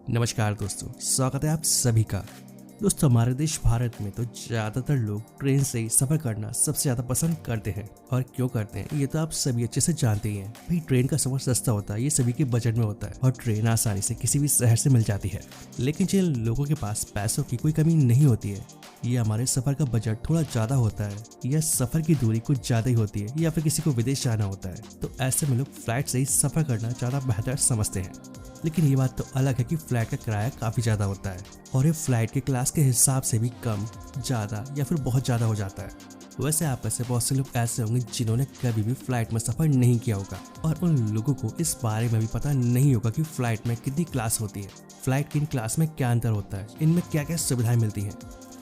नमस्कार दोस्तों, स्वागत है आप सभी का। दोस्तों, हमारे देश भारत में तो ज्यादातर लोग ट्रेन से ही सफर करना सबसे ज्यादा पसंद करते हैं। और क्यों करते हैं ये तो आप सभी अच्छे से जानते ही हैं। भाई, ट्रेन का सफर सस्ता होता है, ये सभी के बजट में होता है और ट्रेन आसानी से किसी भी शहर से मिल जाती है। लेकिन जिन लोगों के पास पैसों की कोई कमी नहीं होती है, ये हमारे सफर का बजट थोड़ा ज्यादा होता है या सफर की दूरी कुछ ज्यादा ही होती है या फिर किसी को विदेश जाना होता है, तो ऐसे में लोग फ्लाइट से ही सफर करना ज्यादा बेहतर समझते हैं। लेकिन ये बात तो अलग है कि फ्लाइट का किराया काफी ज्यादा होता है और ये फ्लाइट के क्लास के हिसाब से भी कम, ज्यादा या फिर बहुत ज्यादा हो जाता है। वैसे आप में से बहुत से लोग ऐसे होंगे जिन्होंने कभी भी फ्लाइट में सफर नहीं किया होगा और उन लोगों को इस बारे में भी पता नहीं होगा कि फ्लाइट में कितनी क्लास होती है, फ्लाइट की इन क्लास में क्या अंतर होता है, इनमें क्या क्या सुविधाएं मिलती हैं।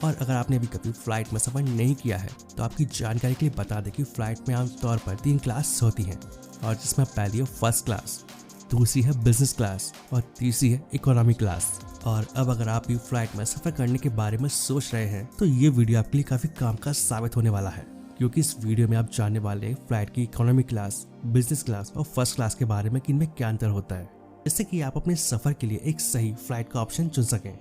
और अगर आपने अभी कभी फ्लाइट में सफर नहीं किया है तो आपकी जानकारी के लिए बता दें कि फ्लाइट में आमतौर पर 3 क्लास होती हैं और जिसमें पहली है फर्स्ट क्लास, दूसरी है बिजनेस क्लास और तीसरी है इकोनॉमी क्लास। और अब अगर आप भी फ्लाइट में सफर करने के बारे में सोच रहे हैं तो ये वीडियो आपके लिए काफी काम का साबित होने वाला है, क्योंकि इस वीडियो में आप जानने वाले हैं फ्लाइट की इकोनॉमी क्लास, बिजनेस क्लास और फर्स्ट क्लास के बारे में कि इनमें क्या अंतर होता है, जिससे कि आप अपने सफर के लिए एक सही फ्लाइट का ऑप्शन चुन सकें।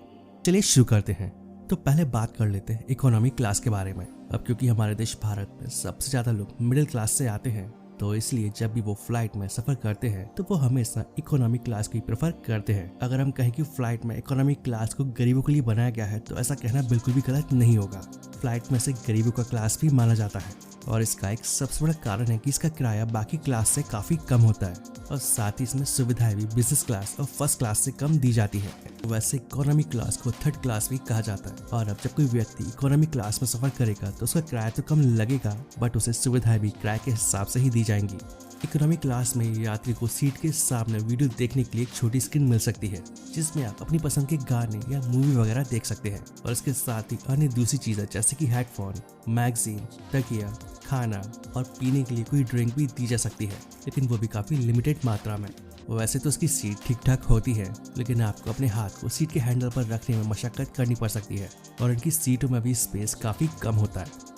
चलिए शुरू करते हैं। तो पहले बात कर लेते हैं इकोनॉमी क्लास के बारे में। अब क्योंकि हमारे देश भारत में सबसे ज्यादा लोग मिडिल क्लास से आते हैं, तो इसलिए जब भी वो फ्लाइट में सफर करते हैं तो वो हमेशा इकोनॉमी क्लास को प्रेफर करते हैं। अगर हम कहें कि फ्लाइट में इकोनॉमी क्लास को गरीबों के लिए बनाया गया है तो ऐसा कहना बिल्कुल भी गलत नहीं होगा। फ्लाइट में से गरीबों का क्लास भी माना जाता है और इसका एक सबसे बड़ा कारण है कि इसका किराया बाकी क्लास से काफी कम होता है और साथ ही इसमें सुविधाएं भी बिजनेस क्लास और फर्स्ट क्लास से कम दी जाती है। वैसे इकोनॉमी क्लास को थर्ड क्लास भी कहा जाता है और अब जब कोई व्यक्ति इकोनॉमी क्लास में सफर करेगा तो उसका किराया तो कम लगेगा, बट उसे सुविधाएं भी किराए के हिसाब से ही दी जाएंगी। इकोनॉमी क्लास में यात्री को सीट के सामने वीडियो देखने के लिए एक छोटी स्क्रीन मिल सकती है जिसमें आप अपनी पसंद के गाने या मूवी वगैरह देख सकते हैं और इसके साथ ही अन्य दूसरी चीजें जैसे कि हेडफोन, मैगजीन, तकिया, खाना और पीने के लिए कोई ड्रिंक भी दी जा सकती है, लेकिन वो भी काफी लिमिटेड मात्रा में। वैसे तो उसकी सीट ठीक ठाक होती है, लेकिन आपको अपने हाथ को सीट के हैंडल पर रखने में मशक्कत करनी पड़ सकती है और इनकी सीटों में भी स्पेस काफी कम होता है।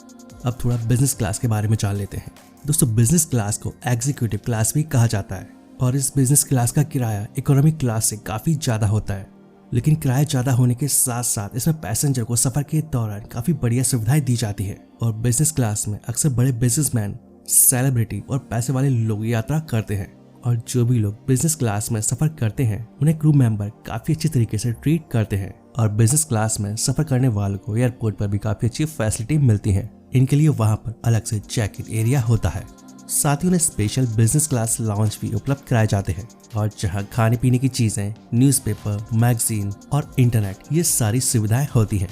अब थोड़ा बिजनेस क्लास के बारे में जान लेते हैं। दोस्तों, बिजनेस क्लास को एग्जीक्यूटिव क्लास भी कहा जाता है और इस बिजनेस क्लास का किराया इकोनॉमिक क्लास से काफी ज्यादा होता है। लेकिन किराया ज्यादा होने के साथ साथ इसमें पैसेंजर को सफर के दौरान काफी बढ़िया सुविधाएं दी जाती है और बिजनेस क्लास में अक्सर बड़े बिजनेसमैन, सेलिब्रिटी और पैसे वाले लोग यात्रा करते हैं। और जो भी लोग बिजनेस क्लास में सफर करते हैं उन्हें क्रू मेंबर काफी अच्छी तरीके से ट्रीट करते हैं और बिजनेस क्लास में सफर करने वालों को एयरपोर्ट पर भी काफी अच्छी फैसिलिटी मिलती है। इनके लिए वहां पर अलग से चेक इन एरिया होता है। साथ ही उन्हें स्पेशल बिजनेस क्लास लाउंज भी उपलब्ध कराए जाते हैं और जहां खाने पीने की चीजें, न्यूज़पेपर, मैगजीन और इंटरनेट, ये सारी सुविधाएं होती हैं।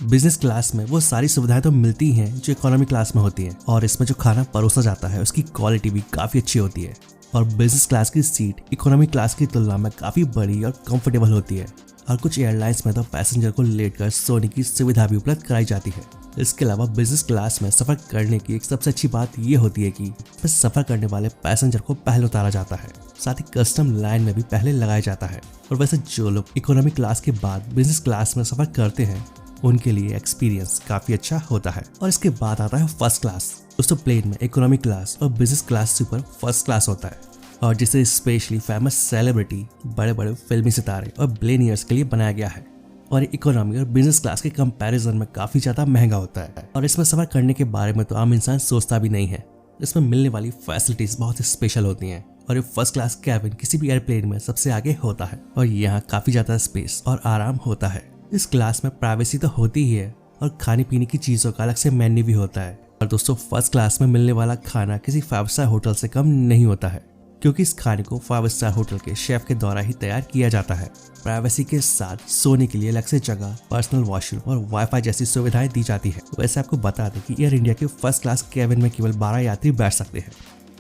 बिजनेस क्लास में वो सारी सुविधाएं तो मिलती हैं जो इकोनॉमी क्लास में होती हैं और इसमें जो खाना परोसा जाता है उसकी क्वालिटी भी काफी अच्छी होती है और बिजनेस क्लास की सीट इकोनॉमी क्लास की तुलना में काफी बड़ी और कंफर्टेबल होती है और कुछ एयरलाइंस में तो पैसेंजर को लेटकर सोने की सुविधा भी उपलब्ध कराई जाती है। इसके अलावा बिजनेस क्लास में सफर करने की एक सबसे अच्छी बात ये होती है कि सफर करने वाले पैसेंजर को पहले उतारा जाता है, साथ ही कस्टम लाइन में भी पहले लगाया जाता है। और वैसे जो लोग इकोनॉमी क्लास के बाद बिजनेस क्लास में सफर करते हैं उनके लिए एक्सपीरियंस काफी अच्छा होता है। और इसके बाद आता है फर्स्ट क्लास। दोस्तों, प्लेन में इकोनॉमी क्लास और बिजनेस क्लास से ऊपर फर्स्ट क्लास होता है और जिसे स्पेशली फेमस सेलिब्रिटी, बड़े बड़े फिल्मी सितारे और बिलियनियर्स के लिए बनाया गया है और इकोनॉमी और बिजनेस क्लास के कंपैरिजन में काफी ज्यादा महंगा होता है और इसमें सफर करने के बारे में तो आम इंसान सोचता भी नहीं है। इसमें मिलने वाली फैसिलिटीज बहुत स्पेशल होती हैं और ये फर्स्ट क्लास कैबिन किसी भी एयरप्लेन में सबसे आगे होता है और यहाँ काफी ज्यादा स्पेस और आराम होता है। इस क्लास में प्राइवेसी तो होती ही है और खाने पीने की चीजों का अलग से मेन्यू भी होता है। और दोस्तों, फर्स्ट क्लास में मिलने वाला खाना किसी 5 स्टार होटल से कम नहीं होता है, क्योंकि इस खाने को 5 स्टार होटल के शेफ के द्वारा ही तैयार किया जाता है। प्राइवेसी के साथ सोने के लिए अलग से जगह, पर्सनल वॉशरूम और वाईफाई जैसी सुविधाएं दी जाती है। वैसे आपको बता दें कि एयर इंडिया के फर्स्ट क्लास केबिन में केवल 12 यात्री बैठ सकते हैं,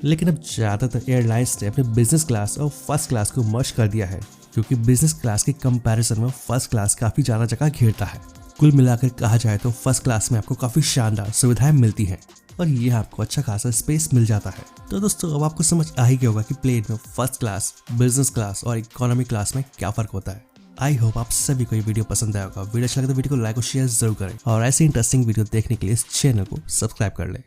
लेकिन अब ज्यादातर एयरलाइंस ने अपने बिजनेस क्लास और फर्स्ट क्लास को मर्ज कर दिया है, क्योंकि बिजनेस क्लास के कंपैरिजन में फर्स्ट क्लास काफी ज्यादा जगह घेरता है। कुल मिलाकर कहा जाए तो फर्स्ट क्लास में आपको काफी शानदार सुविधाएं मिलती हैं और ये आपको अच्छा खासा स्पेस मिल जाता है। तो दोस्तों, अब आपको समझ आ ही गया होगा कि प्लेन में फर्स्ट क्लास, बिजनेस क्लास और इकोनॉमी क्लास में क्या फर्क होता है। आई होप आप सभी को ये वीडियो पसंद आया होगा। वीडियो अच्छा लगे तो वीडियो को लाइक और शेयर जरूर करें और ऐसे इंटरेस्टिंग वीडियो देखने के लिए इस चैनल को सब्सक्राइब कर लें।